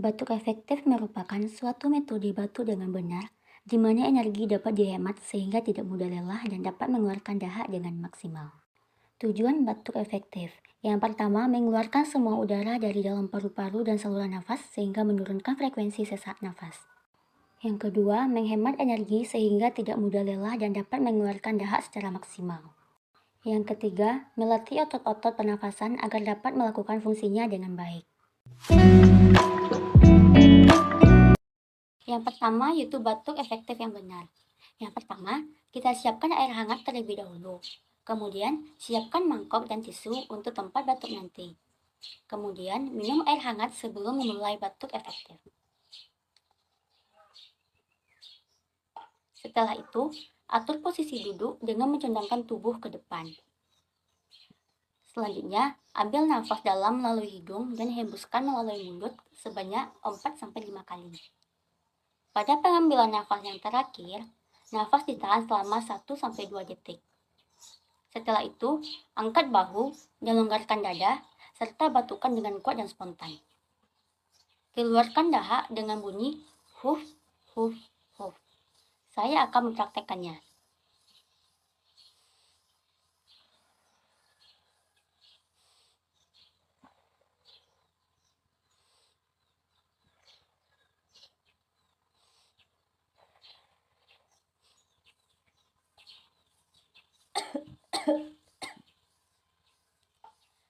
Batuk efektif merupakan suatu metode batuk dengan benar, di mana energi dapat dihemat sehingga tidak mudah lelah dan dapat mengeluarkan dahak dengan maksimal. Tujuan batuk efektif. Yang pertama, mengeluarkan semua udara dari dalam paru-paru dan saluran nafas sehingga menurunkan frekuensi sesak nafas. Yang kedua, menghemat energi sehingga tidak mudah lelah dan dapat mengeluarkan dahak secara maksimal. Yang ketiga, melatih otot-otot pernafasan agar dapat melakukan fungsinya dengan baik. Yang pertama yaitu batuk efektif yang benar. Yang pertama, kita siapkan air hangat terlebih dahulu. Kemudian, siapkan mangkok dan tisu untuk tempat batuk nanti. Kemudian, minum air hangat sebelum memulai batuk efektif. Setelah itu, atur posisi duduk dengan mencondongkan tubuh ke depan. Selanjutnya, ambil nafas dalam melalui hidung dan hembuskan melalui mulut sebanyak 4-5 kali. Pada pengambilan nafas yang terakhir, nafas ditahan selama 1-2 detik. Setelah itu, angkat bahu dan longgarkan dada, serta batukan dengan kuat dan spontan. Keluarkan dahak dengan bunyi huf, huf, huf. Saya akan mempraktekkannya.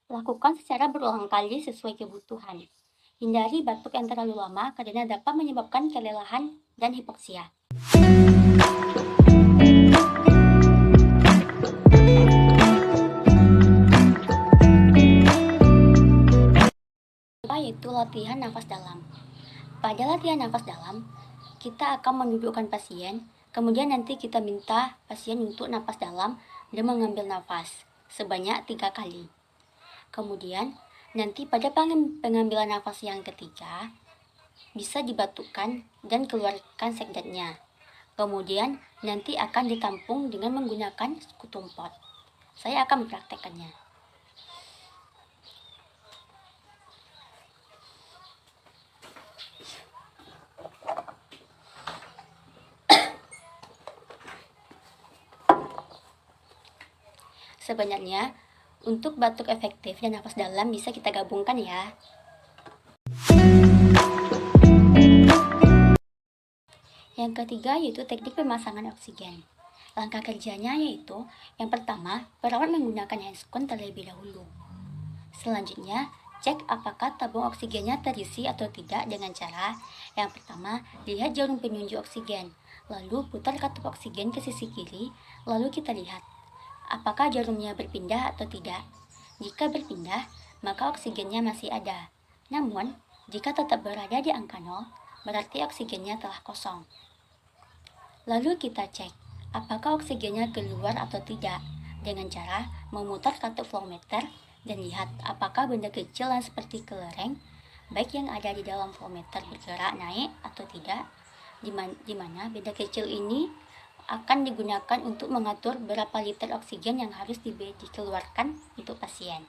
Lakukan secara berulang kali sesuai kebutuhan. Hindari batuk yang terlalu lama karena dapat menyebabkan kelelahan dan hipoksia. Yaitu latihan nafas dalam. Pada latihan nafas dalam, kita akan mendudukkan pasien, kemudian nanti kita minta pasien untuk nafas dalam dan mengambil nafas sebanyak 3 kali. Kemudian, nanti pada pengambilan nafas yang ketiga, bisa dibatukkan dan keluarkan sekdatnya. Kemudian, nanti akan ditampung dengan menggunakan kutumpot. Saya akan mempraktekkannya. Sebenarnya, untuk batuk efektif dan nafas dalam bisa kita gabungkan ya. Yang ketiga yaitu teknik pemasangan oksigen. Langkah kerjanya yaitu, yang pertama, perawat menggunakan handskon terlebih dahulu. Selanjutnya, cek apakah tabung oksigennya terisi atau tidak dengan cara, yang pertama, lihat jarum penunjuk oksigen, lalu putar katup oksigen ke sisi kiri, lalu kita lihat apakah jarumnya berpindah atau tidak. Jika berpindah, maka oksigennya masih ada. Namun, jika tetap berada di angka 0, berarti oksigennya telah kosong. Lalu kita cek, apakah oksigennya keluar atau tidak, dengan cara memutar katup flowmeter dan lihat apakah benda kecil yang seperti kelereng, baik yang ada di dalam flowmeter bergerak naik atau tidak, di mana benda kecil ini akan digunakan untuk mengatur berapa liter oksigen yang harus dikeluarkan untuk pasien.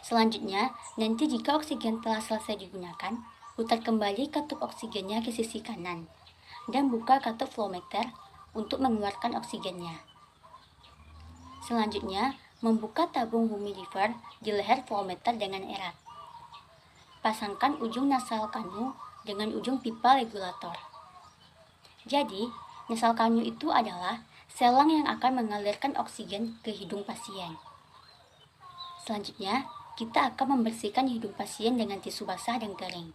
Selanjutnya, nanti jika oksigen telah selesai digunakan, putar kembali katup oksigennya ke sisi kanan dan buka katup flowmeter untuk mengeluarkan oksigennya. Selanjutnya, membuka tabung humidifier di leher flowmeter dengan erat. Pasangkan ujung nasal kanu dengan ujung pipa regulator. Jadi, nasal kanu itu adalah selang yang akan mengalirkan oksigen ke hidung pasien. Selanjutnya, kita akan membersihkan hidung pasien dengan tisu basah dan kering.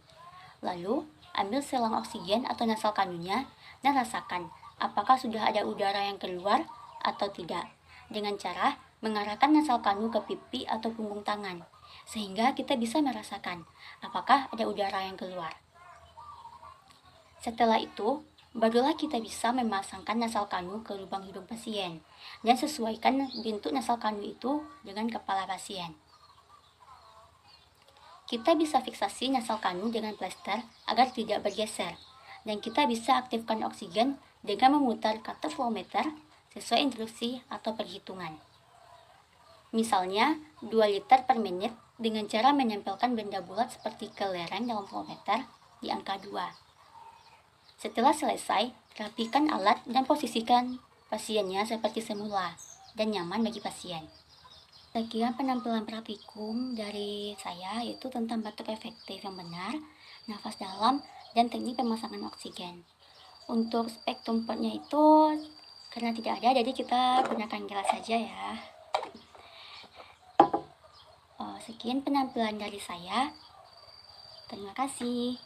Lalu, ambil selang oksigen atau nasal kanunya dan rasakan apakah sudah ada udara yang keluar atau tidak, dengan cara mengarahkan nasal kanu ke pipi atau punggung tangan, sehingga kita bisa merasakan apakah ada udara yang keluar. Setelah itu, barulah kita bisa memasangkan nasal kanu ke lubang hidung pasien dan sesuaikan bentuk nasal kanu itu dengan kepala pasien. Kita bisa fiksasi nasal kanu dengan plester agar tidak bergeser, dan kita bisa aktifkan oksigen dengan memutar katup flowmeter sesuai instruksi atau perhitungan. Misalnya 2 liter per menit dengan cara menempelkan benda bulat seperti kelereng dalam voltmeter di angka 2. Setelah selesai, rapikan alat dan posisikan pasiennya seperti semula dan nyaman bagi pasien. Sekian penampilan praktikum dari saya, yaitu tentang batuk efektif yang benar, nafas dalam, dan teknik pemasangan oksigen. Untuk spektrum portnya itu karena tidak ada, jadi kita gunakan gelas saja ya. Sekian penampilan dari saya. Terima kasih.